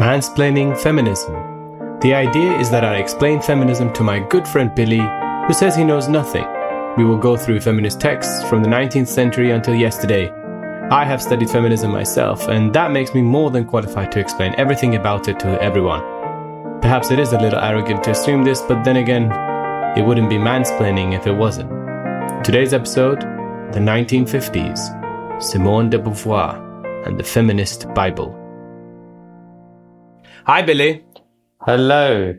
Mansplaining Feminism. The idea is that I explain feminism to my good friend Billy, who says he knows nothing. We will go through feminist texts from the 19th century until yesterday. I have studied feminism myself, and that makes me more than qualified to explain everything about it to everyone. Perhaps it is a little arrogant to assume this, but then again, it wouldn't be mansplaining if it wasn't. Today's episode, the 1950s, Simone de Beauvoir and the Feminist Bible. Hi, Billy. Hello.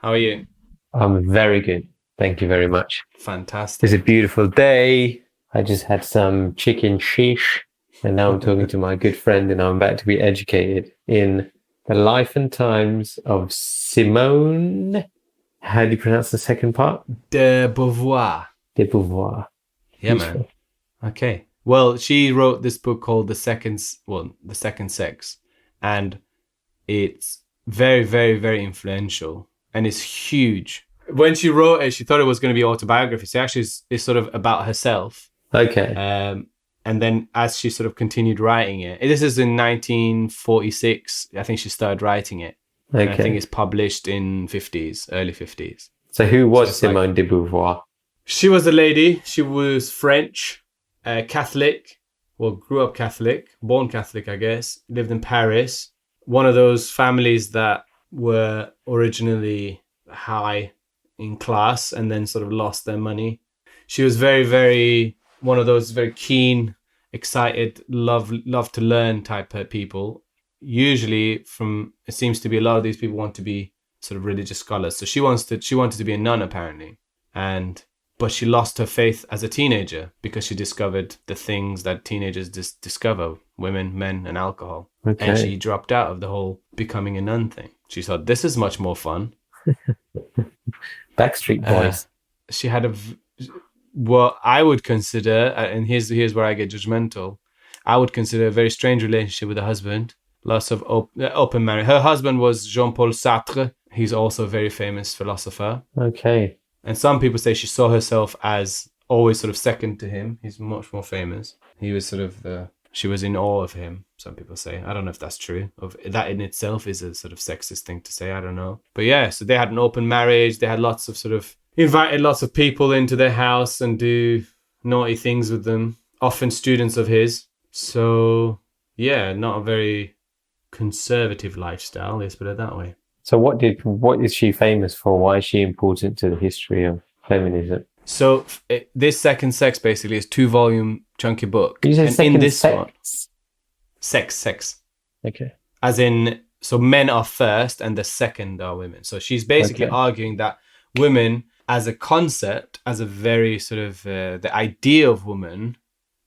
How are you? I'm very good. Thank you very much. Fantastic. It's a beautiful day. I just had some chicken shish, and now I'm talking to my good friend, and I'm about to be educated in the life and times of Simone. How do you pronounce the second part? De Beauvoir. De Beauvoir. Yeah, man. Okay. Well, she wrote this book called The Second Sex, and it's very, very, very influential, and it's huge. When she wrote it, she thought it was going to be autobiography. So actually, it's sort of about herself. Okay. And then as she sort of continued writing it, this is in 1946. I think she started writing it. Okay. And I think it's published in early 50s. So who was So Simone de Beauvoir? She was a lady. She was French, Catholic. Well, grew up Catholic, born Catholic, I guess. Lived in Paris. One of those families that were originally high in class and then sort of lost their money. She was very, very one of those very keen, excited, love to learn type of people. Usually it seems to be a lot of these people want to be sort of religious scholars. So she wanted to be a nun apparently. But she lost her faith as a teenager because she discovered the things that teenagers discover, women, men, and alcohol. Okay. And she dropped out of the whole becoming a nun thing. She thought, this is much more fun. Backstreet Boys. She had what I would consider, and here's where I get judgmental, I would consider a very strange relationship with her husband. Lots of open marriage. Her husband was Jean-Paul Sartre. He's also a very famous philosopher. Okay. And some people say she saw herself as always sort of second to him. He's much more famous. He was sort of she was in awe of him, some people say. I don't know if that's true. That in itself is a sort of sexist thing to say. I don't know. But yeah, so they had an open marriage. They had lots of invited lots of people into their house and do naughty things with them. Often students of his. So yeah, not a very conservative lifestyle, let's put it that way. So what is she famous for? Why is she important to the history of feminism? So this Second Sex basically is 2-volume chunky book. Did you say and second in this sex? one, sex. Okay. As in, so men are first and the second are women. So she's basically arguing that women as a concept, as a very sort of the idea of woman,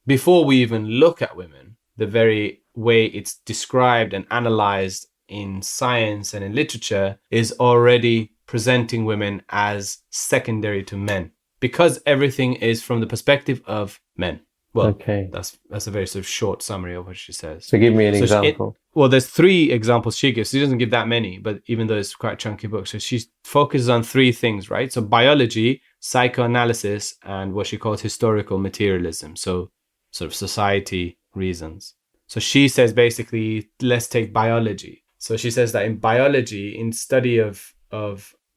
before we even look at women, the very way it's described and analyzed in science and in literature is already presenting women as secondary to men because everything is from the perspective of men. Well, okay. That's a very sort of short summary of what she says. So give me an example. There's 3 examples she gives. She doesn't give that many, but even though it's quite a chunky book. So she focuses on 3 things, right? So biology, psychoanalysis, and what she calls historical materialism. So sort of society reasons. So she says basically, let's take biology. So she says that in biology, in study of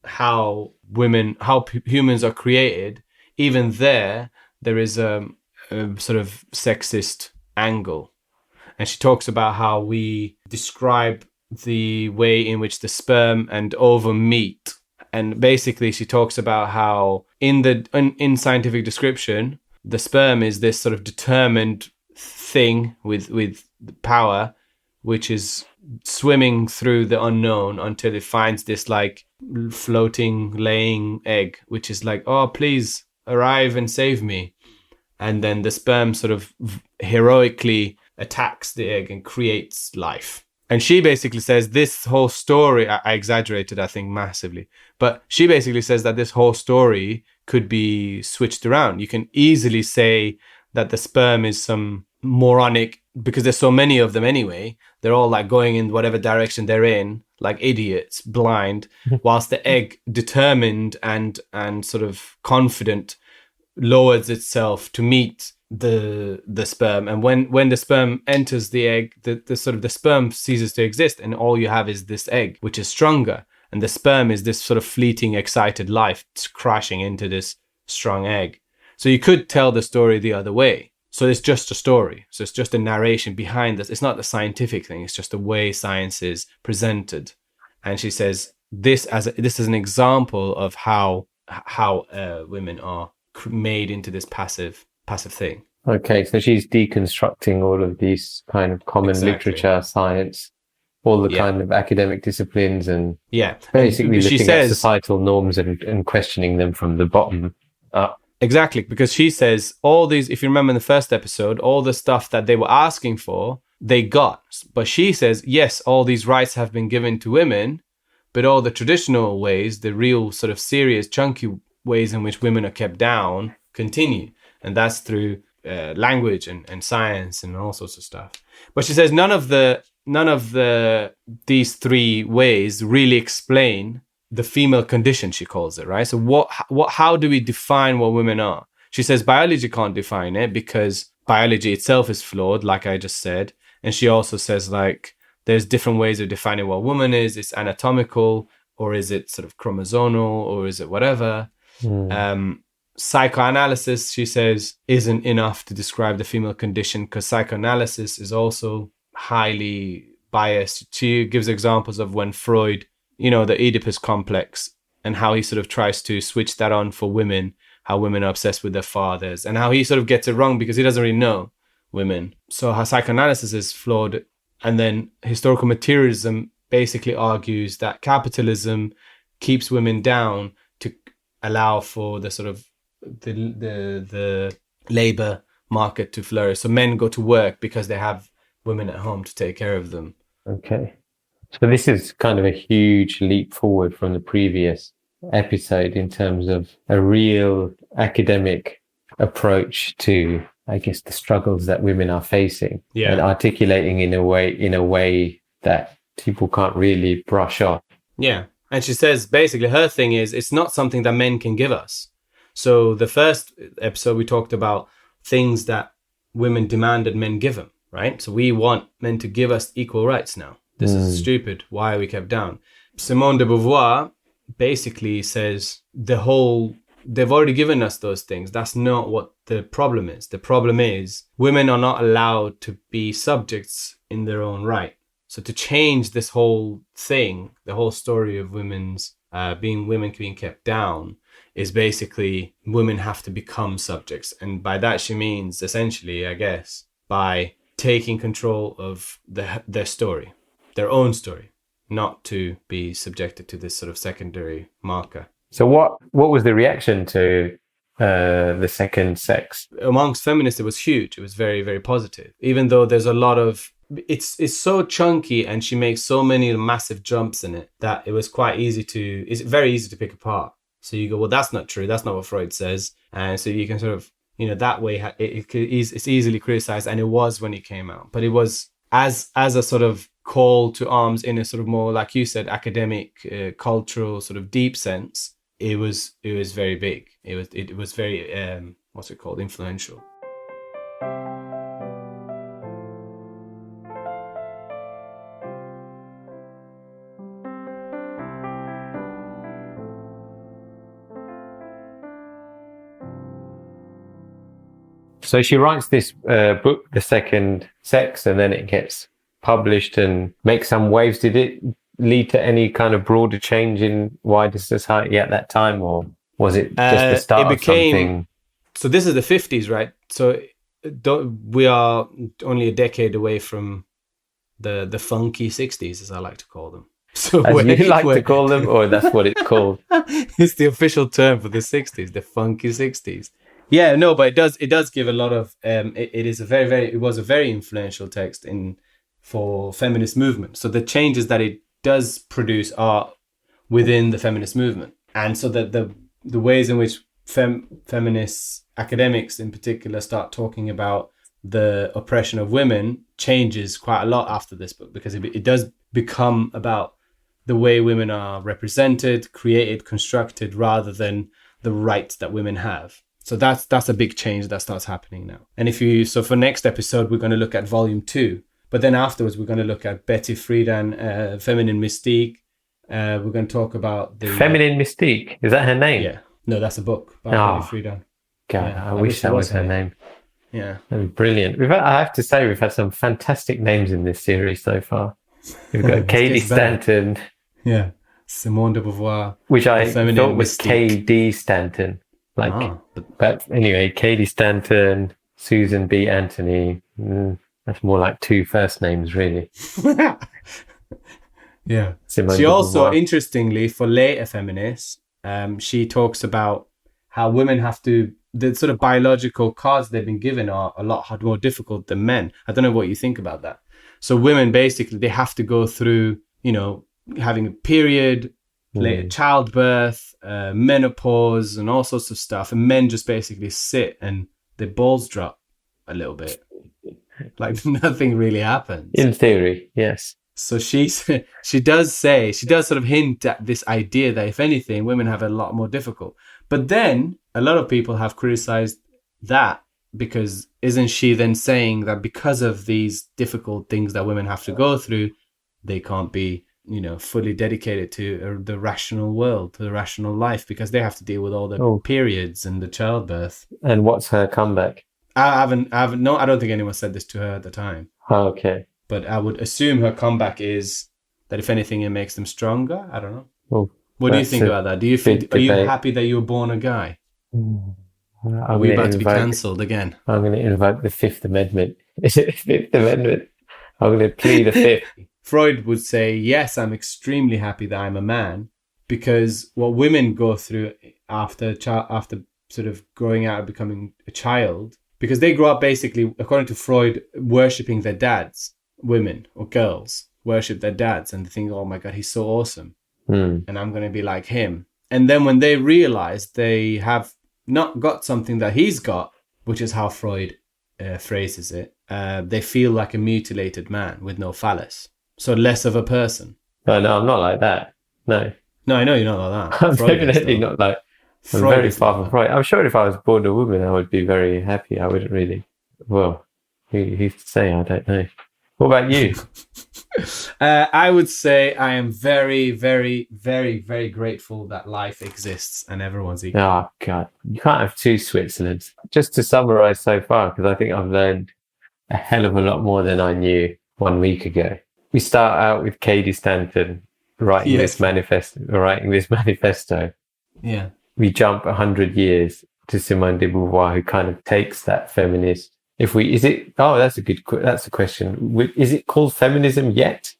how humans are created, even there is a sort of sexist angle. And she talks about how we describe the way in which the sperm and ovum meet. And basically she talks about how in scientific description, the sperm is this sort of determined thing with power, which is swimming through the unknown until it finds this like floating laying egg, which is like, oh, please arrive and save me. And then the sperm sort of heroically attacks the egg and creates life. And she basically says this whole story, I exaggerated, I think, massively, but she basically says that this whole story could be switched around. You can easily say that the sperm is some moronic, because there's so many of them anyway, they're all like going in whatever direction they're in, like idiots, blind, whilst the egg, determined and sort of confident, lowers itself to meet the sperm, and when the sperm enters the egg, the sort of the sperm ceases to exist, and all you have is this egg, which is stronger, and the sperm is this sort of fleeting, excited life crashing into this strong egg. So you could tell the story the other way. So it's just a story. So it's just a narration behind this. It's not the scientific thing. It's just the way science is presented. And she says this is an example of how women are made into this passive thing. Okay, so she's deconstructing all of these kind of common literature, science, all the kind of academic disciplines, and basically looking at societal norms and questioning them from the bottom up. Exactly, because she says all these, if you remember in the first episode, all the stuff that they were asking for, they got. But she says, yes, all these rights have been given to women, but all the traditional ways, the real sort of serious, chunky ways in which women are kept down, continue. And that's through language and science and all sorts of stuff. But she says none of these three ways really explain the female condition, she calls it, right? So how do we define what women are? She says biology can't define it because biology itself is flawed, like I just said. And she also says, like, there's different ways of defining what a woman is. It's anatomical, or is it sort of chromosomal, or is it whatever? Psychoanalysis, she says, isn't enough to describe the female condition because psychoanalysis is also highly biased. She gives examples of when Freud, the Oedipus complex, and how he sort of tries to switch that on for women, how women are obsessed with their fathers, and how he sort of gets it wrong because he doesn't really know women. So her psychoanalysis is flawed. And then historical materialism basically argues that capitalism keeps women down to allow for the sort of the labor market to flourish. So men go to work because they have women at home to take care of them. Okay. So this is kind of a huge leap forward from the previous episode in terms of a real academic approach to, I guess, the struggles that women are facing, and articulating in a way that people can't really brush off. Yeah. And she says basically her thing is it's not something that men can give us. So the first episode we talked about things that women demanded men give them, right? So we want men to give us equal rights now. This is stupid. Why are we kept down? Simone de Beauvoir basically says they've already given us those things. That's not what the problem is. The problem is women are not allowed to be subjects in their own right. So to change this whole thing, the whole story of women being kept down, is basically women have to become subjects. And by that she means essentially, I guess, by taking control of their story, their own story, not to be subjected to this sort of secondary marker. So what was the reaction to the second sex? Amongst feminists, it was huge. It was very, very positive. Even though there's a lot of, it's so chunky and she makes so many massive jumps in it that it's very easy to pick apart. So you go, well, that's not true. That's not what Freud says. And so you can sort of, that way it's easily criticized. And it was when it came out. But it was as a sort of call to arms in a sort of more, like you said, academic, cultural, sort of deep sense. It was very big. It was very, influential. So she writes this book, The Second Sex, and then it gets published and makes some waves. Did it lead to any kind of broader change in wider society at that time, or was it just the start of something? So this is the 50s, right? So we are only a decade away from the funky 60s, as I like to call them. So as you like to call them, or that's what it's called? It's the official term for the 60s, the funky 60s. Yeah, no, but it does give a lot of it was a very influential text for feminist movement. So the changes that it does produce are within the feminist movement, and so that the ways in which feminist academics in particular start talking about the oppression of women changes quite a lot after this book, because it does become about the way women are represented, created, constructed, rather than the rights that women have. So that's a big change that starts happening now. And so for next episode, we're going to look at volume 2. But then afterwards, we're going to look at Betty Friedan, Feminine Mystique. We're going to talk about the... Feminine Mystique? Is that her name? Yeah. No, that's a book by Betty Friedan. God, Yeah, I wish that was her name. Yeah. That was brilliant. I have to say, we've had some fantastic names in this series so far. We've got Katie Stanton. Yeah. Simone de Beauvoir. Which I thought was K.D. Stanton. But anyway, Katie Stanton, Susan B. Anthony. That's more like 2 first names, really. Yeah. Simone she de also, Beauvoir. Interestingly, for later feminists, she talks about how women have to, the sort of biological cards they've been given are a lot more difficult than men. I don't know what you think about that. So women, basically, they have to go through, having a period, later childbirth, menopause, and all sorts of stuff. And men just basically sit and their balls drop a little bit. Like nothing really happens. In theory, yes. So she does sort of hint at this idea that if anything, women have a lot more difficult. But then a lot of people have criticized that, because isn't she then saying that because of these difficult things that women have to go through, they can't be, fully dedicated to the rational world, to the rational life, because they have to deal with all the periods and the childbirth. And what's her comeback? I don't think anyone said this to her at the time. Oh, okay. But I would assume her comeback is that if anything, it makes them stronger. I don't know. Well, what do you think about that? Are you happy that you were born a guy? Are we about to be cancelled again? I'm going to invoke the Fifth Amendment. Is it the Fifth Amendment? I'm going to plead the Fifth. Freud would say, yes, I'm extremely happy that I'm a man, because what women go through after sort of growing out and becoming a child, because they grow up basically, according to Freud, worshipping their dads. Women or girls worship their dads and they think, oh my God, he's so awesome. And I'm going to be like him. And then when they realize they have not got something that he's got, which is how Freud phrases it, they feel like a mutilated man with no phallus. So less of a person. No, I'm not like that. No, I know you're not like that. I'm definitely not like... I'm very far from Freud. I'm sure if I was born a woman, I would be very happy. I wouldn't really... Well, who's to say? I don't know. What about you? I would say I am very, very, very, very grateful that life exists and everyone's equal. Oh, God. You can't have 2 Switzerlands. Just to summarise so far, because I think I've learned a hell of a lot more than I knew 1 week ago. We start out with Katie Stanton writing this manifesto. Yeah. We jump 100 years to Simone de Beauvoir, who kind of takes that feminist... that's a question. Is it called feminism yet?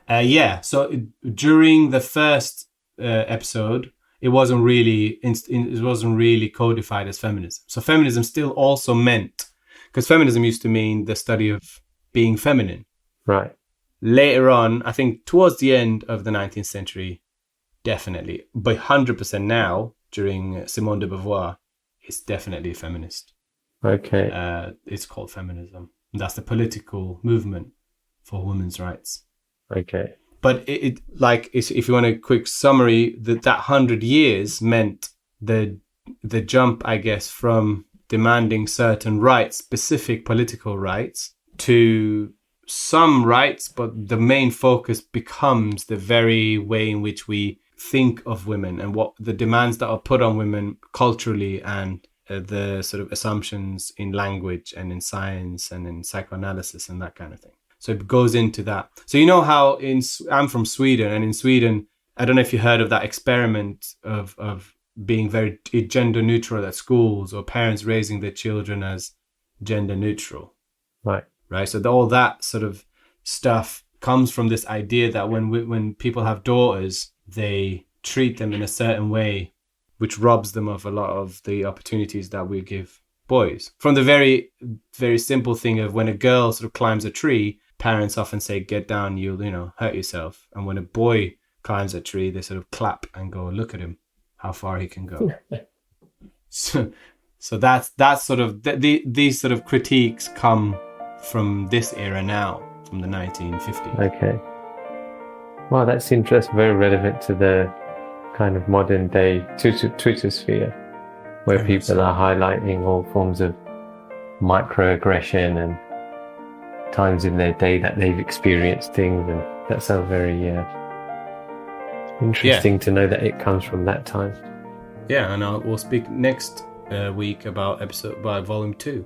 Yeah. So during the first episode, it wasn't really codified as feminism. So feminism still also meant, because feminism used to mean the study of being feminine. Right. Later on, I think towards the end of the 19th century, definitely, but 100% now during Simone de Beauvoir, it's definitely a feminist. Okay. It's called feminism. That's the political movement for women's rights. Okay. But if you want a quick summary, that 100 years meant the jump, I guess, from demanding certain rights, specific political rights, to some rights, but the main focus becomes the very way in which we think of women and what the demands that are put on women culturally, and the sort of assumptions in language and in science and in psychoanalysis and that kind of thing. So it goes into that. So you know how I'm from Sweden, and in Sweden, I don't know if you heard of that experiment of being very gender neutral at schools, or parents raising their children as gender neutral. Right. So all that sort of stuff comes from this idea that when people have daughters, they treat them in a certain way, which robs them of a lot of the opportunities that we give boys. From the very, very simple thing of when a girl sort of climbs a tree, parents often say, get down, you'll, hurt yourself. And when a boy climbs a tree, they sort of clap and go, look at him, how far he can go. So that's sort of, these sort of critiques come from this era now, from the 1950s. Okay. Well, that's interesting, very relevant to the kind of modern day Twitter sphere. where Very much people so. are highlighting all forms of microaggression and times in their day that they've experienced things, and that sounds very interesting to know that it comes from that time. Yeah, and we'll speak next week about volume 2.